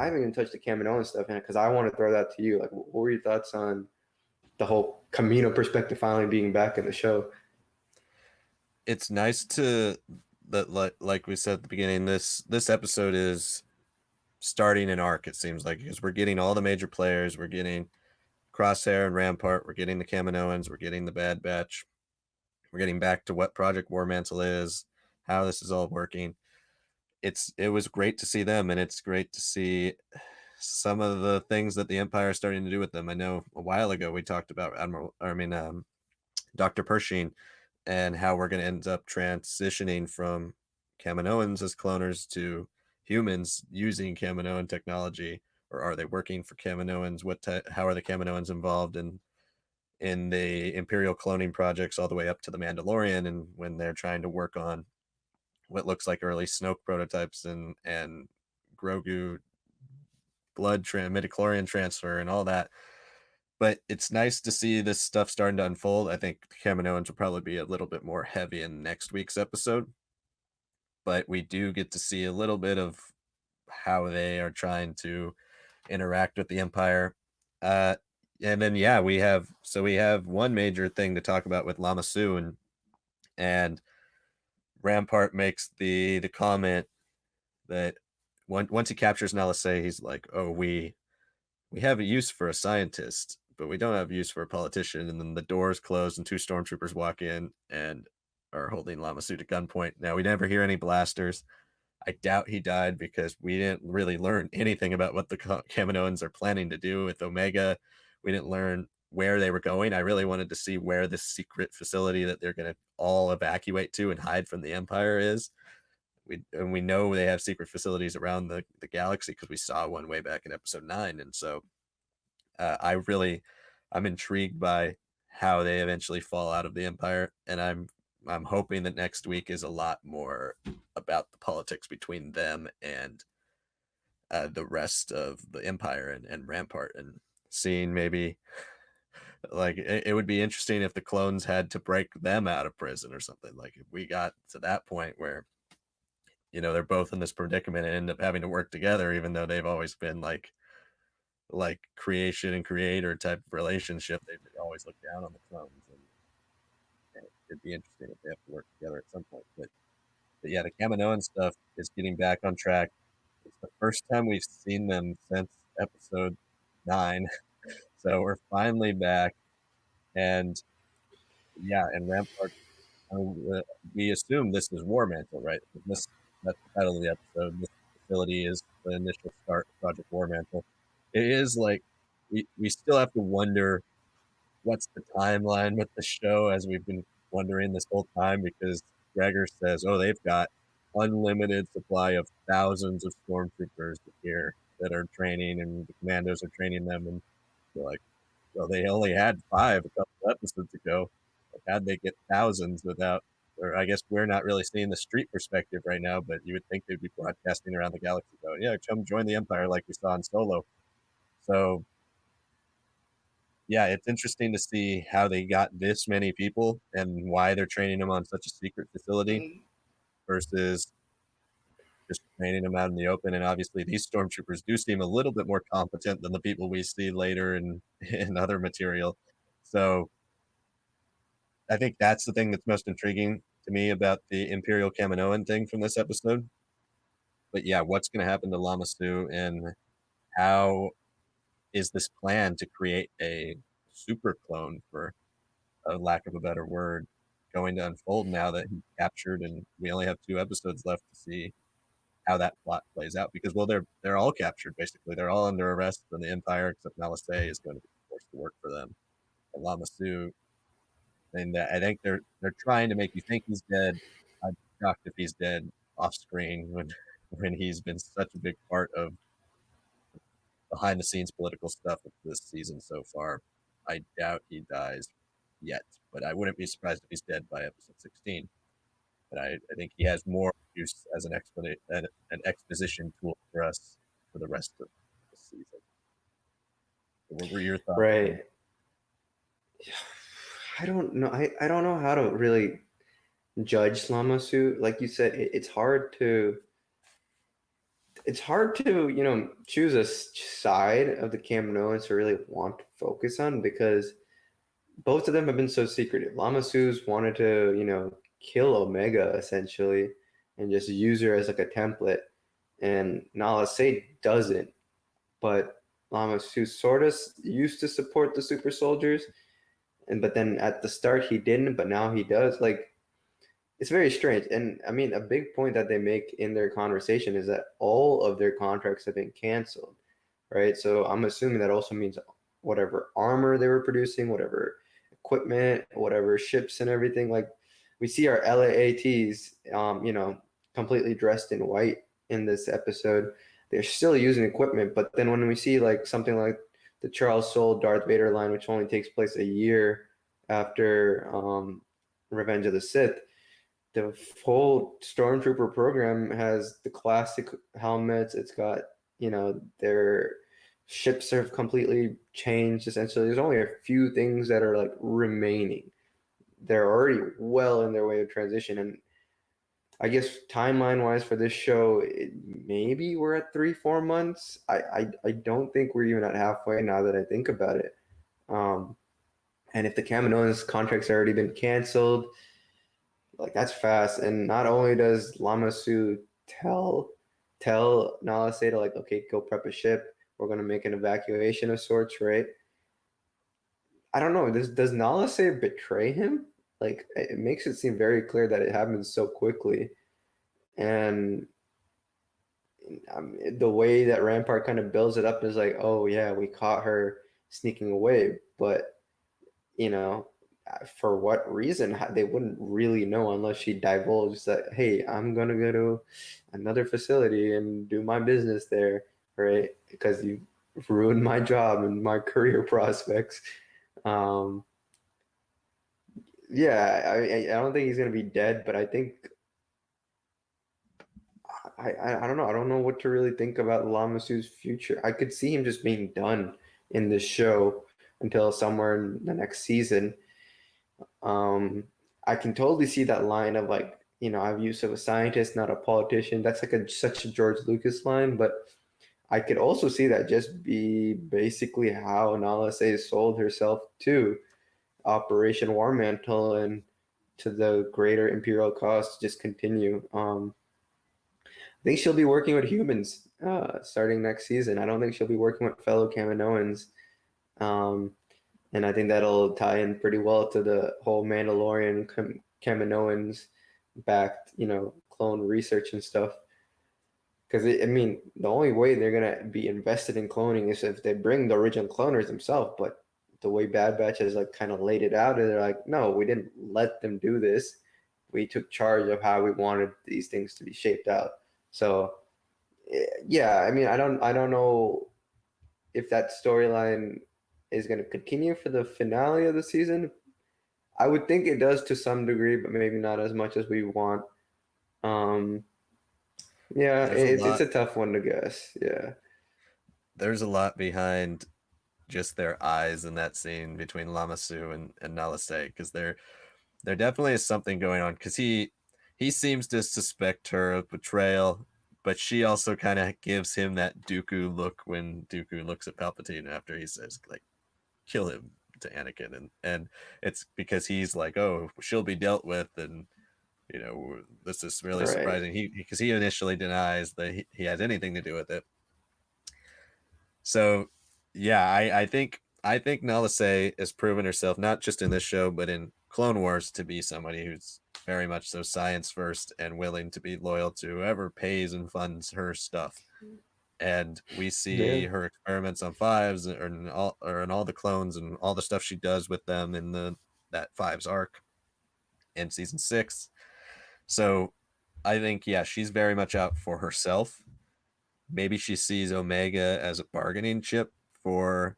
I haven't even touched the Kaminoan stuff in it because I want to throw that to you. Like, what were your thoughts on the whole Camino perspective finally being back in the show? It's nice to that like we said at the beginning, this episode is starting an arc, it seems like, because we're getting all the major players, we're getting Crosshair and Rampart, we're getting the Kaminoans, we're getting the Bad Batch, we're getting back to what Project War Mantle is, how this is all working. It was great to see them, and it's great to see some of the things that the Empire is starting to do with them. I know a while ago we talked about Dr. Pershing and how we're going to end up transitioning from Kaminoans as cloners to humans using Kaminoan technology, or are they working for Kaminoans? How are the Kaminoans involved in the Imperial cloning projects all the way up to the Mandalorian, and when they're trying to work on what looks like early Snoke prototypes and Grogu midichlorian transfer and all that. But it's nice to see this stuff starting to unfold. I think Kaminoans will probably be a little bit more heavy in next week's episode, but we do get to see a little bit of how they are trying to interact with the Empire. Uh, and then yeah, we have one major thing to talk about with Lama Su, and Rampart makes the comment that once he captures Nala Se, he's like, "Oh, we have a use for a scientist, but we don't have use for a politician." And then the doors close and two stormtroopers walk in and are holding Lama Su to gunpoint. Now, we never hear any blasters. I doubt he died because we didn't really learn anything about what the Kaminoans are planning to do with Omega. We didn't learn where they were going. I really wanted to see where this secret facility that they're going to all evacuate to and hide from the Empire is. We know they have secret facilities around the galaxy because we saw one way back in episode 9. And so I'm intrigued by how they eventually fall out of the Empire, and I'm hoping that next week is a lot more about the politics between them and the rest of the Empire and Rampart, and seeing maybe like it would be interesting if the clones had to break them out of prison or something. Like if we got to that point where they're both in this predicament and end up having to work together, even though they've always been like creation and creator type relationship. They always look down on the clones, and it'd be interesting if they have to work together at some point. But yeah, the Kaminoan stuff is getting back on track. It's the first time we've seen them since episode 9, so we're finally back. And yeah, and Rampart. We assume this is War Mantle, right? That's the title of the episode. This facility is the initial start of Project War Mantle. It is like we still have to wonder what's the timeline with the show, as we've been wondering this whole time, because Gregor says, "Oh, they've got unlimited supply of thousands of stormtroopers here that are training, and the commandos are training them." And we're like, "Well, they only had 5 a couple episodes ago. Like, how'd they get thousands without?" Or I guess we're not really seeing the street perspective right now, but you would think they'd be broadcasting around the galaxy going, "Yeah, come join the Empire," like we saw in Solo. So yeah, it's interesting to see how they got this many people and why they're training them on such a secret facility versus just training them out in the open. And obviously, these stormtroopers do seem a little bit more competent than the people we see later in other material. So I think that's the thing that's most intriguing to me about the Imperial Kaminoan thing from this episode. But yeah, what's going to happen to Lama Su, and how is this plan to create a super clone, for a lack of a better word, going to unfold now that he's captured and we only have 2 episodes left to see how that plot plays out? Because well, they're all captured basically. They're all under arrest from the Empire except Nala Se is going to be forced to work for them. And Lama Su, and I think they're trying to make you think he's dead. I'd be shocked if he's dead off screen when he's been such a big part of behind the scenes political stuff of this season so far. I doubt he dies yet, but I wouldn't be surprised if he's dead by episode 16. But I think he has more use as an exposition tool for us for the rest of the season. So what were your thoughts? Right. I don't know. I don't know how to really judge Lama Su. Like you said, it's hard to. it's hard to, choose a side of the Kaminoans to really want to focus on because both of them have been so secretive. Lama Su's wanted to, kill Omega essentially and just use her as like a template. And Nala Se doesn't, but Lama Su sort of used to support the super soldiers. And but then at the start he didn't, but now he does. Like it's very strange. And I mean, a big point that they make in their conversation is that all of their contracts have been canceled, right? So I'm assuming that also means whatever armor they were producing, whatever equipment, whatever ships and everything. Like we see our LAATs, completely dressed in white in this episode. They're still using equipment, but then when we see like something like the Charles Soule Darth Vader line, which only takes place a year after Revenge of the Sith, the whole Stormtrooper program has the classic helmets. It's got, their ships have completely changed essentially. There's only a few things that are like remaining. They're already well in their way of transition. And I guess timeline wise for this show, maybe we're at 3-4 months. I don't think we're even at halfway now that I think about it. And if the Kaminoans contract's already been canceled, like that's fast. And not only does Lama Su tell Nala Se to like, okay, go prep a ship. We're gonna make an evacuation of sorts, right? I don't know. Does Nala Se betray him? Like it makes it seem very clear that it happens so quickly. And the way that Rampart kind of builds it up is like, oh yeah, we caught her sneaking away, but you know, for what reason they wouldn't really know unless she divulged that, hey, I'm gonna go to another facility and do my business there, right? Because you ruined my job and my career prospects. Um, yeah, I don't think he's gonna be dead, but I think I don't know. I don't know what to really think about Lama Su's future. I could see him just being done in this show until somewhere in the next season. I can totally see that line of like, I've used of a scientist, not a politician. That's like such a George Lucas line, but I could also see that just be basically how Nala Se sold herself to Operation War Mantle and to the greater Imperial cause to just continue. I think she'll be working with humans starting next season. I don't think she'll be working with fellow Kaminoans. Um, and I think that'll tie in pretty well to the whole Mandalorian Kaminoans backed, clone research and stuff. Because I mean, the only way they're gonna be invested in cloning is if they bring the original cloners themselves. But the way Bad Batch has like kind of laid it out, and they're like, no, we didn't let them do this. We took charge of how we wanted these things to be shaped out. So yeah, I mean, I don't know if that storyline is going to continue for the finale of the season. I would think it does to some degree, but maybe not as much as we want. Um, yeah, There's a it's lot. a tough one to guess. Yeah, There's a lot behind just their eyes in that scene between Lama Su and Nala Se, because there definitely is something going on, because he seems to suspect her of betrayal, but she also kind of gives him that Dooku look when Dooku looks at Palpatine after he says like, kill him, to Anakin, and it's because he's like, oh, she'll be dealt with, and this is really right. surprising. Because he initially denies that he has anything to do with it. So yeah, I think Nala Se has proven herself not just in this show but in Clone Wars to be somebody who's very much so science first and willing to be loyal to whoever pays and funds her stuff. And we see Yeah, her experiments on fives or in all the clones and all the stuff she does with them in that fives arc in season 6. So I think, yeah, she's very much out for herself. Maybe she sees Omega as a bargaining chip for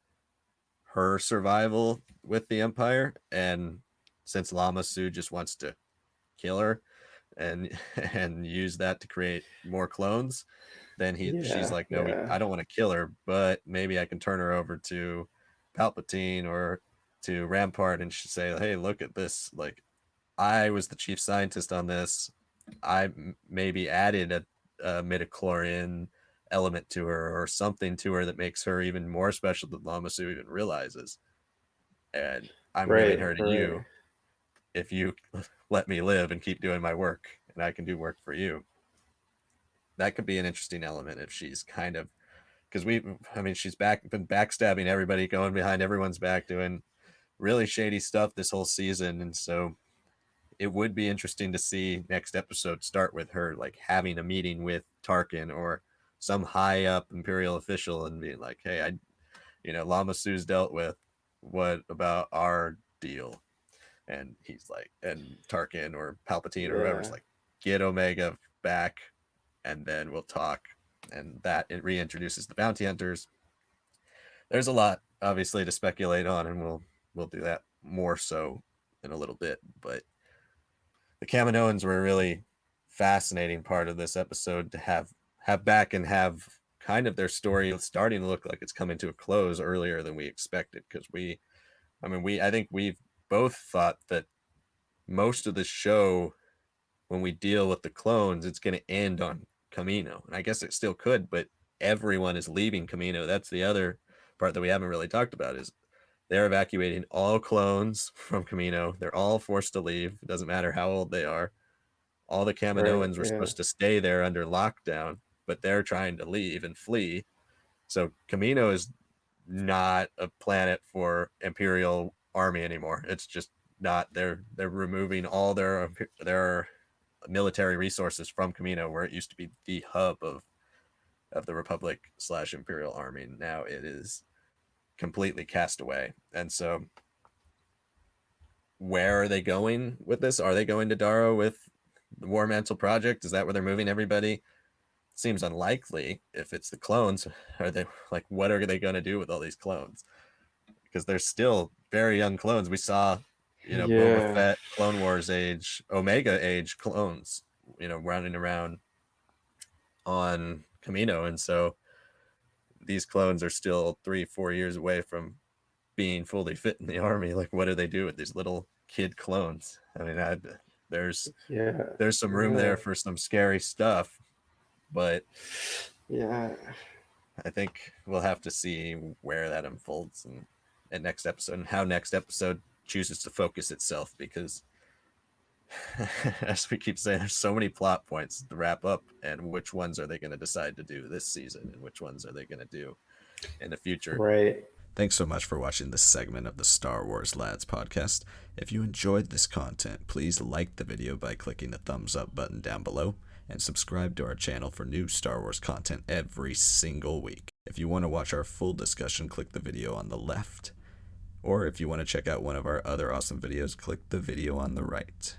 her survival with the Empire, and since Lama Su just wants to kill her and and use that to create more clones, then she's yeah, like, no, yeah, I don't want to kill her, but maybe I can turn her over to Palpatine or to Rampart and say, hey, look at this, like, I was the chief scientist on this. I maybe added a midichlorian element to her or something to her that makes her even more special than Lama Su even realizes. And I'm giving Right, her to right. you if you let me live and keep doing my work, and I can do work for you. That could be an interesting element if she's kind of, because she's been backstabbing everybody, going behind everyone's back, doing really shady stuff this whole season. And so it would be interesting to see next episode start with her like having a meeting with Tarkin or some high up Imperial official and being like, hey, Lama Su's dealt with. What about our deal? And he's like, and Tarkin or Palpatine or whoever's Yeah. like, get Omega back and then we'll talk. And that it reintroduces the bounty hunters. There's a lot obviously to speculate on, and we'll do that more so in a little bit. But the Kaminoans were a really fascinating part of this episode to have back and have kind of their story starting to look like it's coming to a close earlier than we expected, because I think we've both thought that most of the show, when we deal with the clones, it's going to end on Kamino. And I guess it still could, but everyone is leaving Kamino. That's the other part that we haven't really talked about, is they're evacuating all clones from Kamino. They're all forced to leave. It doesn't matter how old they are. All the Right. Kaminoans were Yeah. supposed to stay there under lockdown, but they're trying to leave and flee. So Kamino is not a planet for Imperial army anymore. It's just not. They're removing all their military resources from Kamino, where it used to be the hub of the Republic / Imperial army. Now it is completely cast away. And so where are they going with this? Are they going to Daro with the War Mantle Project? Is that where they're moving everybody? Seems unlikely. If it's the clones, are they like, what are they going to do with all these clones? Because they're still very young clones. We saw, Boba Yeah. Fett, Clone Wars age, Omega age clones, running around on Kamino. And so these clones are still 3-4 years away from being fully fit in the army. Like, what do they do with these little kid clones? I mean, there's Yeah. some room Yeah. there for some scary stuff, but Yeah. I think we'll have to see where that unfolds and next episode, and how next episode chooses to focus itself, because as we keep saying, there's so many plot points to wrap up, and which ones are they going to decide to do this season and which ones are they going to do in the future. Right. Thanks so much for watching this segment of the Star Wars Lads podcast. If you enjoyed this content, please like the video by clicking the thumbs up button down below, and subscribe to our channel for new Star Wars content every single week. If you want to watch our full discussion, click the video on the left. Or if you want to check out one of our other awesome videos, click the video on the right.